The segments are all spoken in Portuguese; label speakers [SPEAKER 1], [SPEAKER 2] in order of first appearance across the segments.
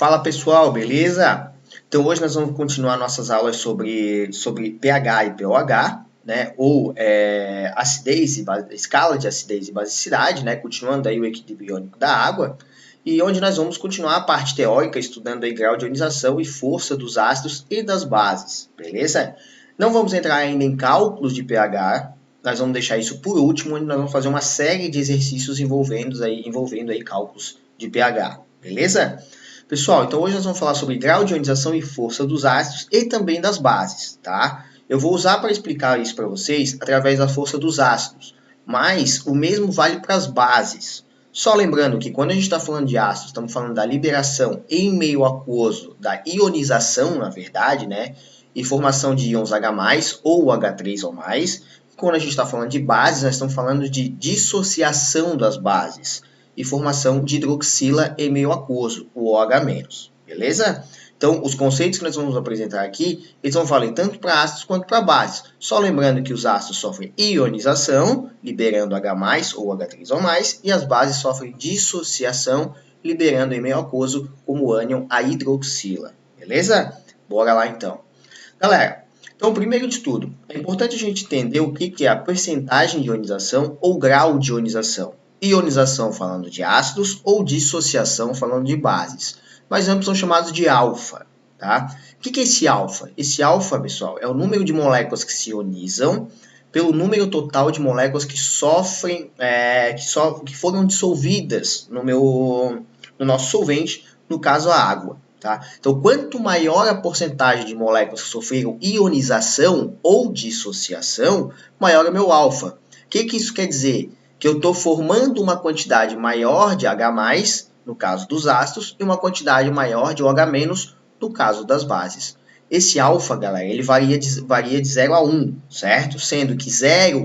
[SPEAKER 1] Fala pessoal, beleza? Então hoje nós vamos continuar nossas aulas sobre pH e pOH, né? Ou acidez e escala de acidez e basicidade, né? Continuando aí o equilíbrio iônico da água, e onde nós vamos continuar a parte teórica, estudando aí grau de ionização e força dos ácidos e das bases, beleza? Não vamos entrar ainda em cálculos de pH, nós vamos deixar isso por último, onde nós vamos fazer uma série de exercícios envolvendo aí cálculos de pH, beleza? Pessoal, então hoje nós vamos falar sobre grau de ionização e força dos ácidos e também das bases, tá? Eu vou usar para explicar isso para vocês através da força dos ácidos, mas o mesmo vale para as bases. Só lembrando que quando a gente está falando de ácidos, estamos falando da liberação em meio aquoso, da ionização, na verdade, né? E formação de íons H+, ou H3 ou mais. Quando a gente está falando de bases, nós estamos falando de dissociação das bases e formação de hidroxila em meio aquoso, o OH-, beleza? Então, os conceitos que nós vamos apresentar aqui, eles vão valer tanto para ácidos quanto para bases. Só lembrando que os ácidos sofrem ionização, liberando H+, ou H3 ou mais, e as bases sofrem dissociação, liberando em meio aquoso, como ânion, a hidroxila, beleza? Bora lá então. Galera, então, primeiro de tudo, é importante a gente entender o que é a percentagem de ionização ou grau de ionização. Ionização falando de ácidos ou dissociação falando de bases. Mas ambos são chamados de alfa, tá? O que é esse alfa? Esse alfa, pessoal, é o número de moléculas que se ionizam pelo número total de moléculas que sofrem, que foram dissolvidas no nosso solvente, no caso a água. Tá? Então, quanto maior a porcentagem de moléculas que sofreram ionização ou dissociação, maior é o meu alfa. O que isso quer dizer? Que eu estou formando uma quantidade maior de H+, no caso dos ácidos, e uma quantidade maior de OH-, no caso das bases. Esse alfa, galera, ele varia de 0 a 1, certo? Sendo que 0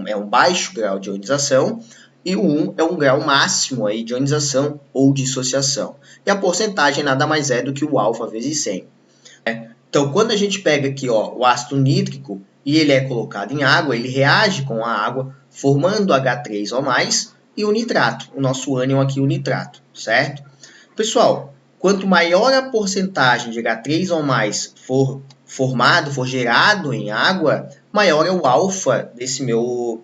[SPEAKER 1] é um baixo grau de ionização, e o 1 é um grau máximo aí de ionização ou dissociação. E a porcentagem nada mais é do que o alfa vezes 100. Então, quando a gente pega aqui o ácido nítrico e ele é colocado em água, ele reage com a água, formando H3 ou mais, e o nitrato, o nosso ânion aqui, o nitrato, certo? Pessoal, quanto maior a porcentagem de H3 ou mais for gerado em água, maior é o alfa desse meu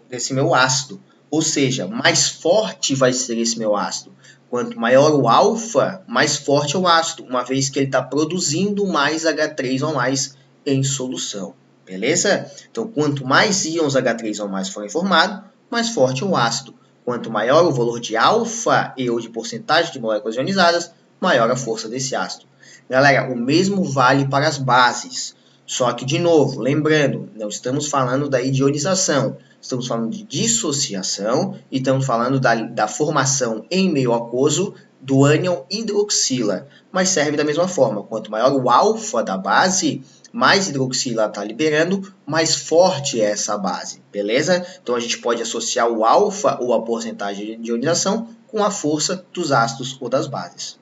[SPEAKER 1] ácido. Ou seja, mais forte vai ser esse meu ácido. Quanto maior o alfa, mais forte é o ácido, uma vez que ele está produzindo mais H3 ou mais em solução. Beleza? Então, quanto mais íons H3 ou mais forem formados, mais forte é o ácido. Quanto maior o valor de alfa e ou de porcentagem de moléculas ionizadas, maior a força desse ácido. Galera, o mesmo vale para as bases. Só que, de novo, lembrando, não estamos falando da ionização. Estamos falando de dissociação e estamos falando da formação em meio aquoso do ânion hidroxila. Mas serve da mesma forma. Quanto maior o alfa da base, mais hidroxila está liberando, mais forte é essa base. Beleza? Então a gente pode associar o alfa ou a porcentagem de ionização com a força dos ácidos ou das bases.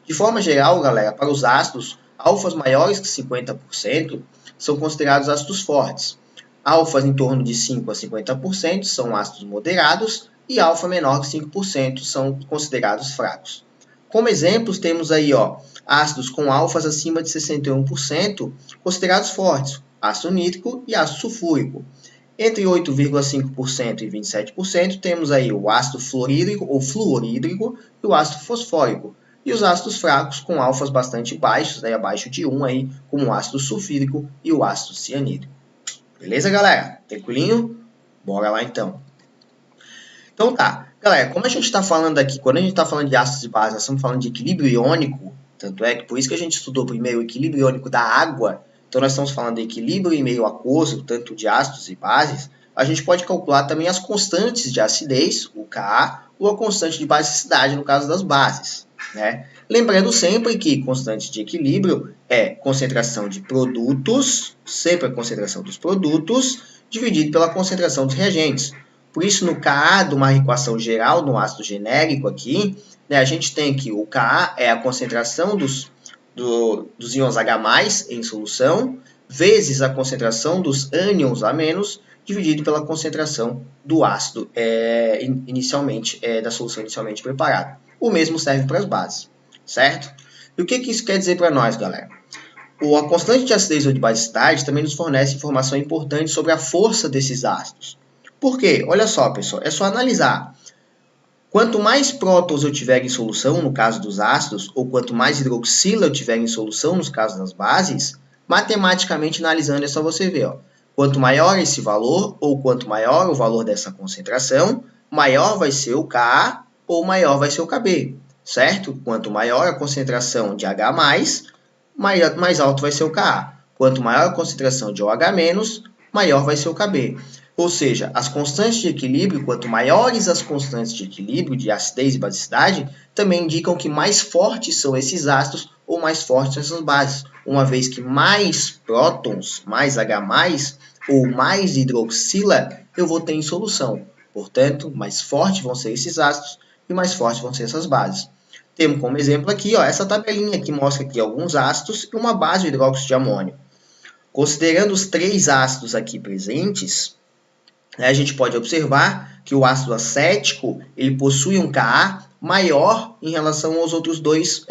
[SPEAKER 1] De forma geral, galera, para os ácidos, alfas maiores que 50% são considerados ácidos fortes. Alfas em torno de 5 a 50% são ácidos moderados e alfa menor que 5% são considerados fracos. Como exemplos, temos aí ácidos com alfas acima de 61% considerados fortes, ácido nítrico e ácido sulfúrico. Entre 8,5% e 27% temos aí o ácido fluorídrico ou fluorídrico e o ácido fosfórico. E os ácidos fracos com alfas bastante baixos, abaixo de 1, aí, como o ácido sulfídrico e o ácido cianídrico. Beleza, galera? Tranquilinho? Bora lá, então. Então tá. Galera, como a gente está falando aqui, quando a gente está falando de ácidos e bases, nós estamos falando de equilíbrio iônico, tanto é que por isso que a gente estudou primeiro o equilíbrio iônico da água, então nós estamos falando de equilíbrio em meio aquoso, tanto de ácidos e bases, a gente pode calcular também as constantes de acidez, o Ka, ou a constante de basicidade, no caso das bases, né? Lembrando sempre que constante de equilíbrio é concentração de produtos, sempre a concentração dos produtos, dividido pela concentração dos reagentes. Por isso, no Ka, de uma equação geral, no ácido genérico aqui, né, a gente tem que o Ka é a concentração dos íons H+, em solução, vezes a concentração dos ânions A-, dividido pela concentração do ácido da solução inicialmente preparada. O mesmo serve para as bases, certo? E o que isso quer dizer para nós, galera? A constante de acidez ou de basicidade também nos fornece informação importante sobre a força desses ácidos. Por quê? Olha só, pessoal, é só analisar. Quanto mais prótons eu tiver em solução, no caso dos ácidos, ou quanto mais hidroxila eu tiver em solução, nos casos das bases, matematicamente analisando é só você ver. Ó. Quanto maior esse valor, ou quanto maior o valor dessa concentração, maior vai ser o Ka ou maior vai ser o Kb, certo? Quanto maior a concentração de H+, mais alto vai ser o Ka. Quanto maior a concentração de OH-, maior vai ser o Kb. Ou seja, as constantes de equilíbrio, quanto maiores as constantes de equilíbrio, de acidez e basicidade, também indicam que mais fortes são esses ácidos ou mais fortes são essas bases, uma vez que mais prótons, mais H+, ou mais hidroxila, eu vou ter em solução. Portanto, mais fortes vão ser esses ácidos e mais fortes vão ser essas bases. Temos como exemplo aqui ó, essa tabelinha que mostra aqui alguns ácidos e uma base de hidróxido de amônio. Considerando os 3 ácidos aqui presentes, a gente pode observar que o ácido acético ele possui um Ka maior em relação aos outros dois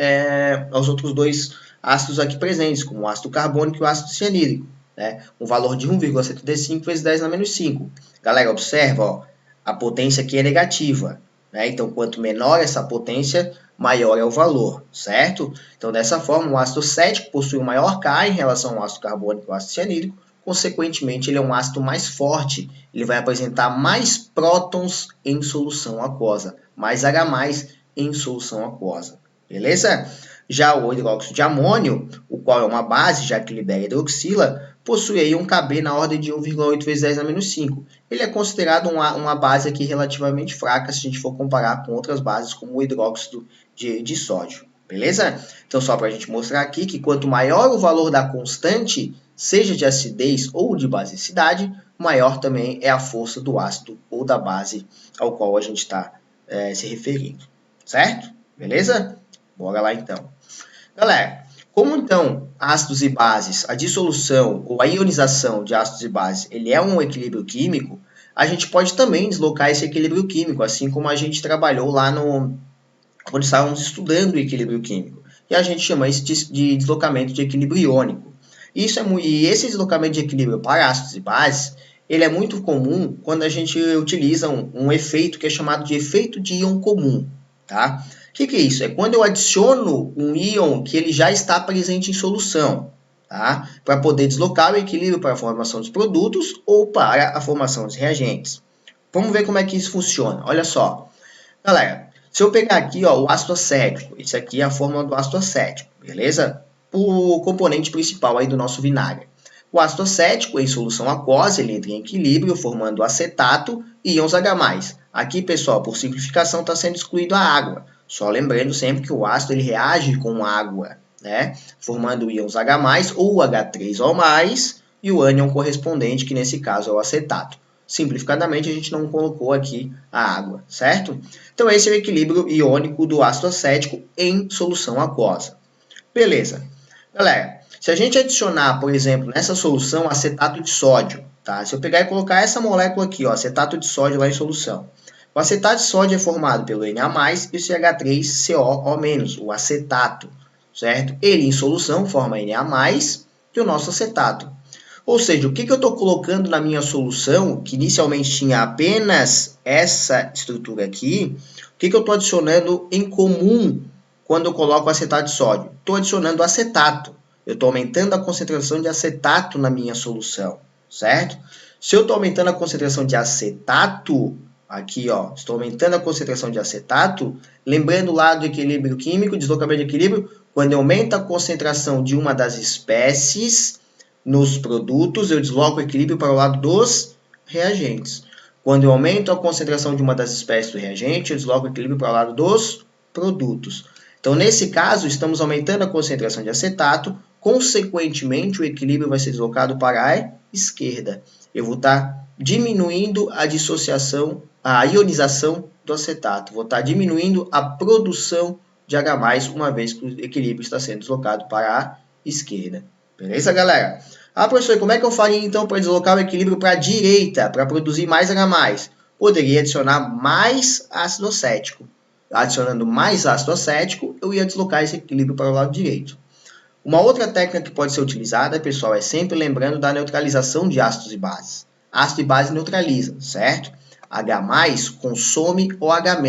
[SPEAKER 1] ácidos aqui presentes, como o ácido carbônico e o ácido cianídrico. Né? Um valor de 1,75 vezes 10 na menos 5. Galera, observa, ó, a potência aqui é negativa. Né? Então, quanto menor essa potência, maior é o valor, certo? Então, dessa forma, o ácido acético possui um maior Ka em relação ao ácido carbônico e ao ácido cianídrico. Consequentemente, ele é um ácido mais forte, ele vai apresentar mais prótons em solução aquosa, mais H+ em solução aquosa, beleza? Já o hidróxido de amônio, o qual é uma base, já que libera hidroxila, possui aí um Kb na ordem de 1,8 vezes 10 na menos 5. Ele é considerado uma base aqui relativamente fraca, se a gente for comparar com outras bases, como o hidróxido de sódio, beleza? Então, só para a gente mostrar aqui que quanto maior o valor da constante, seja de acidez ou de basicidade, maior também é a força do ácido ou da base ao qual a gente está se referindo, certo? Beleza? Bora lá então. Galera, como então ácidos e bases, a dissolução ou a ionização de ácidos e bases, ele é um equilíbrio químico, a gente pode também deslocar esse equilíbrio químico, assim como a gente trabalhou lá quando estávamos estudando o equilíbrio químico. E a gente chama isso de deslocamento de equilíbrio iônico. E esse deslocamento de equilíbrio para ácidos e bases, ele é muito comum quando a gente utiliza um efeito que é chamado de efeito de íon comum. Tá? O que é isso? É quando eu adiciono um íon que ele já está presente em solução, tá? Para poder deslocar o equilíbrio para a formação dos produtos ou para a formação dos reagentes. Vamos ver como é que isso funciona. Olha só. Galera, se eu pegar aqui ó, o ácido acético, esse aqui é a fórmula do ácido acético, beleza? O componente principal aí do nosso vinagre. O ácido acético, em solução aquosa, ele entra em equilíbrio, formando acetato e íons H+. Aqui, pessoal, por simplificação, está sendo excluído a água. Só lembrando sempre que o ácido ele reage com água, né? Formando íons H+, ou H3O+, e o ânion correspondente, que nesse caso é o acetato. Simplificadamente, a gente não colocou aqui a água, certo? Então, esse é o equilíbrio iônico do ácido acético em solução aquosa. Beleza. Galera, se a gente adicionar, por exemplo, nessa solução acetato de sódio, tá? Se eu pegar e colocar essa molécula aqui, ó, acetato de sódio lá em solução. O acetato de sódio é formado pelo Na+, e o CH3COO-, o acetato, certo? Ele em solução forma Na+, e o nosso acetato. Ou seja, o que eu estou colocando na minha solução, que inicialmente tinha apenas essa estrutura aqui, o que eu estou adicionando em comum quando eu coloco acetato de sódio? Estou adicionando acetato. Eu estou aumentando a concentração de acetato na minha solução, certo? Se eu estou aumentando a concentração de acetato, aqui, ó, estou aumentando a concentração de acetato, lembrando lá do equilíbrio químico, deslocamento de equilíbrio, quando eu aumento a concentração de uma das espécies nos produtos, eu desloco o equilíbrio para o lado dos reagentes. Quando eu aumento a concentração de uma das espécies do reagente, eu desloco o equilíbrio para o lado dos produtos. Então, nesse caso, estamos aumentando a concentração de acetato, consequentemente, o equilíbrio vai ser deslocado para a esquerda. Eu vou estar diminuindo a dissociação, a ionização do acetato. Vou estar diminuindo a produção de H+, uma vez que o equilíbrio está sendo deslocado para a esquerda. Beleza, galera? Ah, professor, como é que eu faria, então, para deslocar o equilíbrio para a direita, para produzir mais H+? Poderia adicionar mais ácido acético. adicionando mais ácido acético, eu ia deslocar esse equilíbrio para o lado direito. Uma outra técnica que pode ser utilizada, pessoal, é sempre lembrando da neutralização de ácidos e bases. Ácido e base neutralizam, certo? H+ consome o H-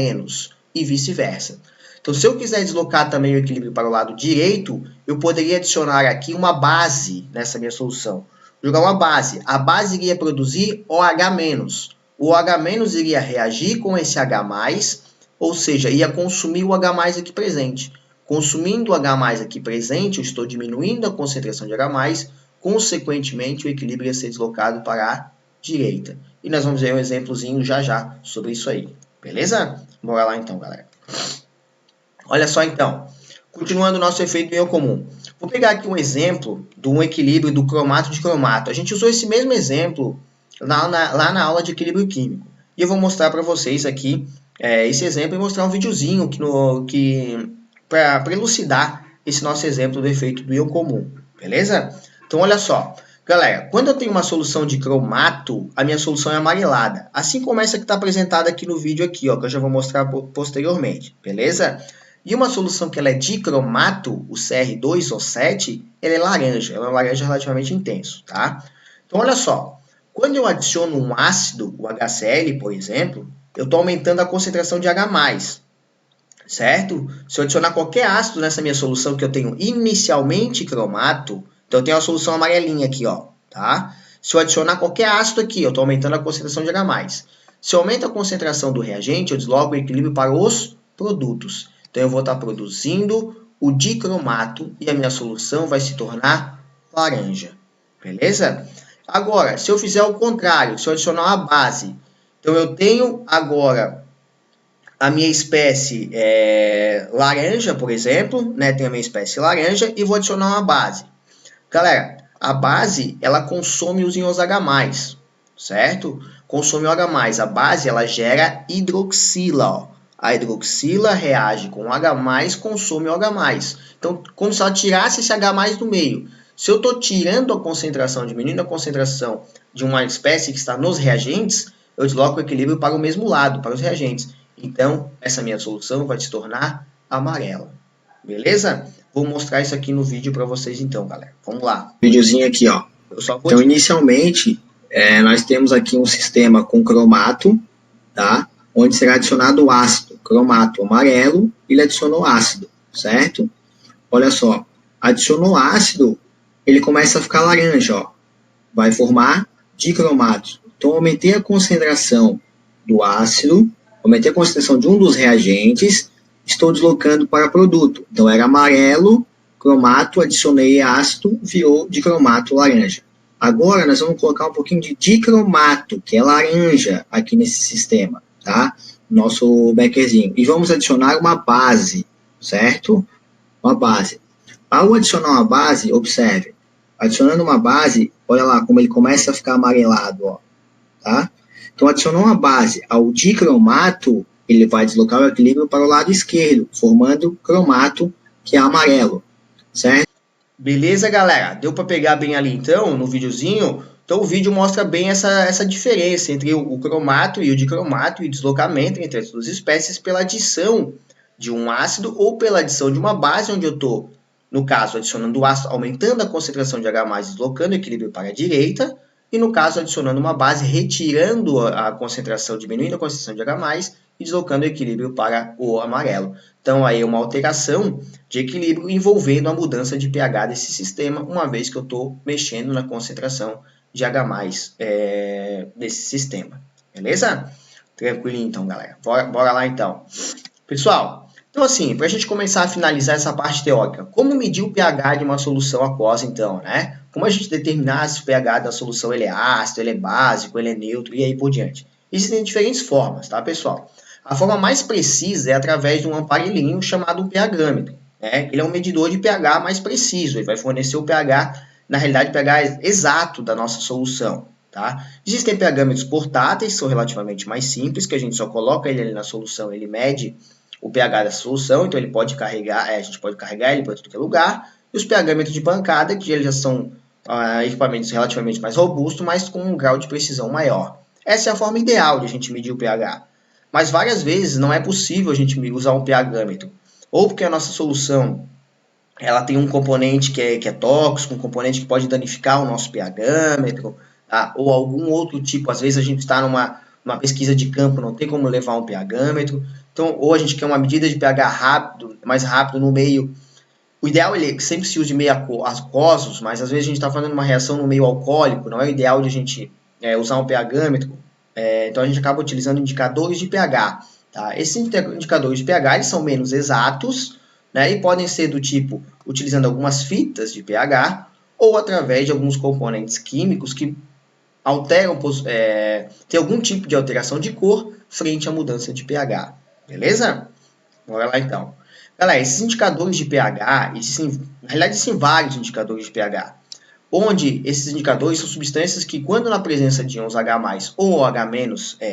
[SPEAKER 1] e vice-versa. Então, se eu quiser deslocar também o equilíbrio para o lado direito, eu poderia adicionar aqui uma base nessa minha solução. Jogar uma base. A base iria produzir OH-. O OH- iria reagir com esse H+, ou seja, ia consumir o H+ aqui presente. Consumindo o H+ aqui presente, eu estou diminuindo a concentração de H+, consequentemente o equilíbrio ia ser deslocado para a direita. E nós vamos ver um exemplozinho já sobre isso aí. Beleza? Bora lá então, galera. Olha só então, continuando o nosso efeito meio comum. Vou pegar aqui um exemplo de um equilíbrio do cromato de cromato. A gente usou esse mesmo exemplo lá na aula de equilíbrio químico. E eu vou mostrar para vocês aqui esse exemplo e mostrar um videozinho para elucidar esse nosso exemplo do efeito do íon comum. Beleza? Então, olha só. Galera, quando eu tenho uma solução de cromato, a minha solução é amarelada. Assim como essa que está apresentada aqui no vídeo aqui, ó, que eu já vou mostrar posteriormente. Beleza? E uma solução que ela é dicromato, o Cr2O7, ela é laranja. Ela é um laranja relativamente intenso, tá? Então, olha só. Quando eu adiciono um ácido, o HCl, por exemplo, eu estou aumentando a concentração de H+, certo? Se eu adicionar qualquer ácido nessa minha solução que eu tenho inicialmente cromato, então eu tenho a solução amarelinha aqui, ó, tá? Se eu adicionar qualquer ácido aqui, eu estou aumentando a concentração de H+. Se eu aumento a concentração do reagente, eu desloco o equilíbrio para os produtos. Então, eu vou estar produzindo o dicromato e a minha solução vai se tornar laranja. Beleza? Agora, se eu fizer o contrário, se eu adicionar uma base, então eu tenho agora a minha espécie laranja, por exemplo, né? Tenho a minha espécie laranja e vou adicionar uma base. Galera, a base, ela consome os íons H+, certo? Consome o H+. A base, ela gera hidroxila, ó. A hidroxila reage com o H+, consome o H+. Então, como se ela tirasse esse H+ do meio. Se eu estou tirando a concentração, diminuindo a concentração de uma espécie que está nos reagentes, eu desloco o equilíbrio para o mesmo lado, para os reagentes. Então, essa minha solução vai se tornar amarela. Beleza? Vou mostrar isso aqui no vídeo para vocês então, galera. Vamos lá.
[SPEAKER 2] Videozinho aqui, ó. Então, inicialmente, nós temos aqui um sistema com cromato, tá? Onde será adicionado o ácido, cromato amarelo, ele adicionou ácido, certo? Olha só, adicionou ácido, ele começa a ficar laranja, ó. Vai formar dicromato. Então, aumentei a concentração do ácido, aumentei a concentração de um dos reagentes, estou deslocando para produto. Então, era amarelo, cromato, adicionei ácido, virou dicromato laranja. Agora, nós vamos colocar um pouquinho de dicromato, que é laranja, aqui nesse sistema, tá? Nosso beckerzinho. E vamos adicionar uma base, certo? Uma base. Ao adicionar uma base, observe, adicionando uma base, olha lá como ele começa a ficar amarelado, ó, tá? Então, adicionou uma base ao dicromato, ele vai deslocar o equilíbrio para o lado esquerdo, formando cromato, que é amarelo, certo?
[SPEAKER 1] Beleza, galera? Deu para pegar bem ali, então, no videozinho? Então, o vídeo mostra bem essa diferença entre o cromato e o dicromato e o deslocamento entre as duas espécies pela adição de um ácido ou pela adição de uma base, onde eu estou, no caso, adicionando o ácido, aumentando a concentração de H+, deslocando o equilíbrio para a direita, e no caso, adicionando uma base, retirando a concentração, diminuindo a concentração de H+, e deslocando o equilíbrio para o amarelo. Então, aí é uma alteração de equilíbrio envolvendo a mudança de pH desse sistema, uma vez que eu estou mexendo na concentração de H+, desse sistema. Beleza? Tranquilinho, então, galera. Bora lá, então. Pessoal, então assim, para a gente começar a finalizar essa parte teórica, como medir o pH de uma solução aquosa, então, né? Como a gente determinar se o pH da solução ele é ácido, ele é básico, ele é neutro e aí por diante? Existem diferentes formas, tá, pessoal? A forma mais precisa é através de um aparelhinho chamado pH-grâmetro, né? Ele é um medidor de pH mais preciso, ele vai fornecer o pH, na realidade, o pH exato da nossa solução, tá? Existem pH-grâmetros portáteis, são relativamente mais simples, que a gente só coloca ele ali na solução, ele mede o pH da solução, então ele pode carregar, a gente pode carregar ele para tudo que é lugar. E os pH-grâmetros de bancada, que eles já são equipamentos relativamente mais robustos, mas com um grau de precisão maior. Essa é a forma ideal de a gente medir o pH. Mas várias vezes não é possível a gente usar um pH-gâmetro. Ou porque a nossa solução ela tem um componente que é tóxico, um componente que pode danificar o nosso pH-gâmetro, tá? Ou algum outro tipo. Às vezes a gente está numa pesquisa de campo, não tem como levar um pH-gâmetro. Então, ou a gente quer uma medida de pH rápido, mais rápido no meio. O ideal é que sempre se use meio aquosos, mas às vezes a gente está fazendo uma reação no meio alcoólico, não é o ideal de a gente usar um pH-gâmetro. Então a gente acaba utilizando indicadores de pH. Tá? Esses indicadores de pH eles são menos exatos, né, e podem ser do tipo utilizando algumas fitas de pH ou através de alguns componentes químicos que alteram, tem algum tipo de alteração de cor frente à mudança de pH. Beleza? Bora lá então. Galera, esses indicadores de pH, na realidade existem vários indicadores de pH, onde esses indicadores são substâncias que, quando na presença de íons H+, ou OH-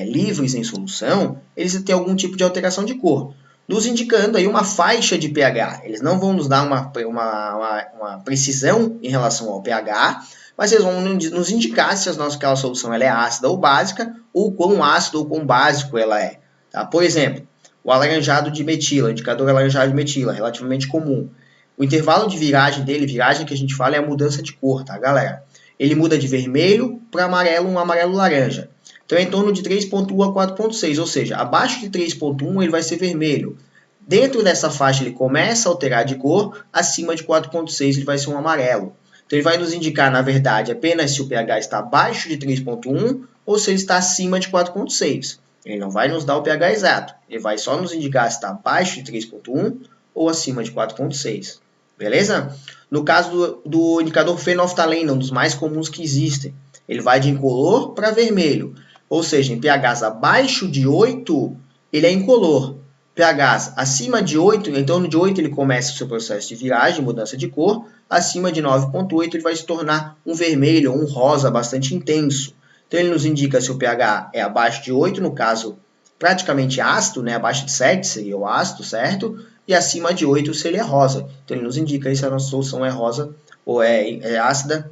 [SPEAKER 1] livres em solução, eles têm algum tipo de alteração de cor, nos indicando aí uma faixa de pH. Eles não vão nos dar uma precisão em relação ao pH, mas eles vão nos indicar se aquela solução ela é ácida ou básica, ou quão ácido ou quão básico ela é. Tá? Por exemplo, o alaranjado de metila, o indicador alaranjado de metila, relativamente comum. O intervalo de viragem dele, viragem que a gente fala é a mudança de cor, tá, galera? Ele muda de vermelho para amarelo, um amarelo-laranja. Então é em torno de 3.1 a 4.6, ou seja, abaixo de 3.1 ele vai ser vermelho. Dentro dessa faixa ele começa a alterar de cor, acima de 4.6 ele vai ser um amarelo. Então ele vai nos indicar, na verdade, apenas se o pH está abaixo de 3.1 ou se ele está acima de 4.6. Ele não vai nos dar o pH exato, ele vai só nos indicar se está abaixo de 3.1 ou acima de 4.6. Beleza? No caso do indicador fenolftaleno, um dos mais comuns que existem, ele vai de incolor para vermelho. Ou seja, em pHs abaixo de 8, ele é incolor. pHs acima de 8, em torno de 8 ele começa o seu processo de viragem, mudança de cor. Acima de 9.8 ele vai se tornar um vermelho ou um rosa bastante intenso. Então ele nos indica se o pH é abaixo de 8, no caso praticamente ácido, né? Abaixo de 7 seria o ácido, certo? E acima de 8 se ele é rosa. Então ele nos indica se a nossa solução é rosa ou é ácida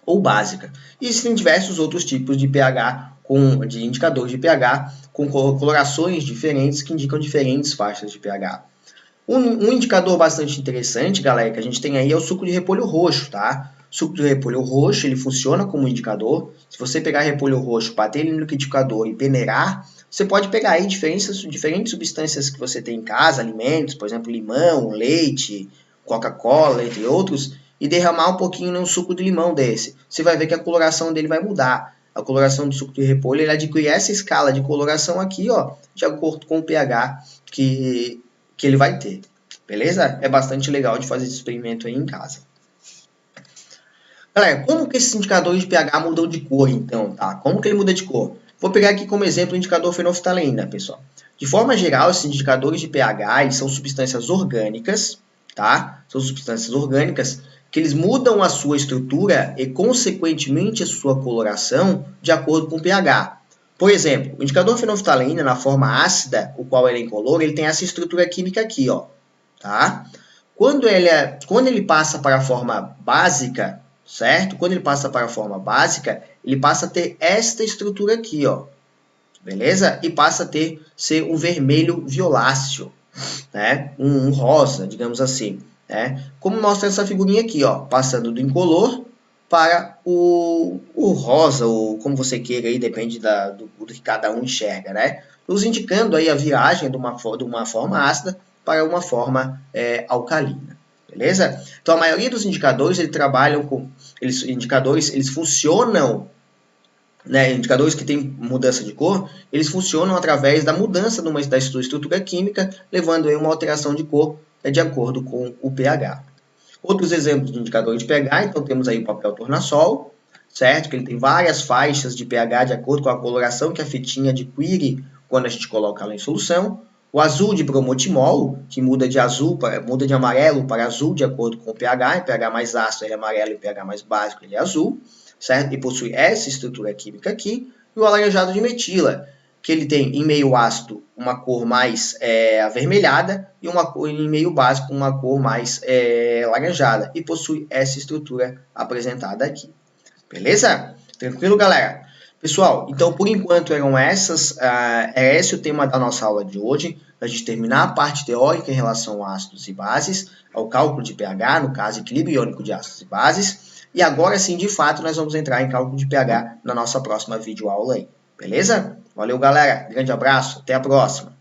[SPEAKER 1] ou básica. E existem diversos outros tipos de pH, de indicadores de pH com colorações diferentes que indicam diferentes faixas de pH. Um indicador bastante interessante, galera, que a gente tem aí é o suco de repolho roxo, tá? O suco de repolho roxo, ele funciona como indicador. Se você pegar repolho roxo, bater ele no liquidificador e peneirar, você pode pegar aí diferentes substâncias que você tem em casa, alimentos, por exemplo, limão, leite, Coca-Cola, entre outros, e derramar um pouquinho no suco de limão desse. Você vai ver que a coloração dele vai mudar. A coloração do suco de repolho, ele adquire essa escala de coloração aqui, ó, de acordo com o pH que ele vai ter, beleza? É bastante legal de fazer esse experimento aí em casa. Galera, como que esses indicadores de pH mudam de cor, então, tá? Como que ele muda de cor? Vou pegar aqui como exemplo o indicador fenolftaleno, pessoal. De forma geral, esses indicadores de pH eles são substâncias orgânicas, tá? São substâncias orgânicas que eles mudam a sua estrutura e, consequentemente, a sua coloração de acordo com o pH. Por exemplo, o indicador fenolftaleno, na forma ácida, o qual ele é incolor, ele tem essa estrutura química aqui, ó, tá? Quando ele passa para a forma básica, certo? Quando ele passa para a forma básica, ele passa a ter esta estrutura aqui, ó, beleza? E passa a ser um vermelho violáceo, né? Um rosa, digamos assim, né? Como mostra essa figurinha aqui, ó, passando do incolor para o rosa, ou como você queira, aí, depende do que cada um enxerga, né? Nos indicando aí a viragem de uma forma ácida para uma forma alcalina, beleza? Então, a maioria dos indicadores, eles funcionam, né, indicadores que têm mudança de cor, eles funcionam através da mudança da sua estrutura química, levando aí uma alteração de cor de acordo com o pH. Outros exemplos de indicadores de pH, então temos aí o papel tornassol, certo? Que ele tem várias faixas de pH de acordo com a coloração que a fitinha adquire quando a gente coloca ela em solução. O azul de bromotimol, que muda de amarelo para azul de acordo com o pH. Em pH mais ácido ele é amarelo, em pH mais básico ele é azul, certo? E possui essa estrutura química aqui. E o alaranjado de metila, que ele tem em meio ácido uma cor mais avermelhada e em meio básico uma cor mais laranjada e possui essa estrutura apresentada aqui. Beleza? Tranquilo, galera? Pessoal, então por enquanto é esse o tema da nossa aula de hoje, para a gente terminar a parte teórica em relação a ácidos e bases, ao cálculo de pH, no caso equilíbrio iônico de ácidos e bases, e agora sim, de fato, nós vamos entrar em cálculo de pH na nossa próxima videoaula aí, beleza? Valeu, galera, grande abraço, até a próxima!